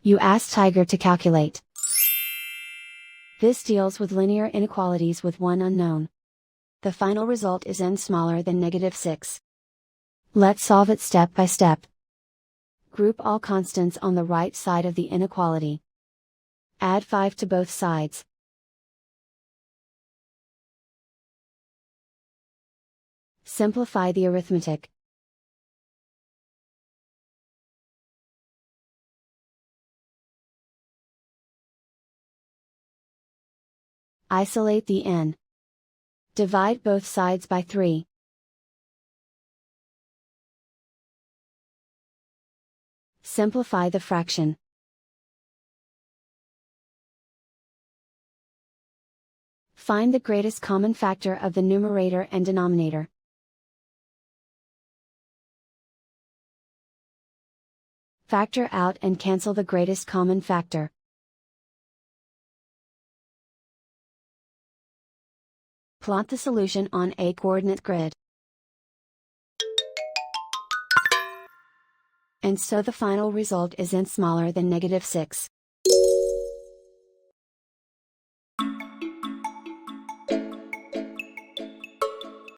You ask Tiger to calculate. This deals with linear inequalities with one unknown. The final result is n smaller than -6. Let's solve it step by step. Group all constants on the right side of the inequality. Add 5 to both sides. Simplify the arithmetic. Isolate the n. Divide both sides by 3. Simplify the fraction. Find the greatest common factor of the numerator and denominator. Factor out and cancel the greatest common factor. Plot the solution on a coordinate grid. And so the final result is n smaller than -6.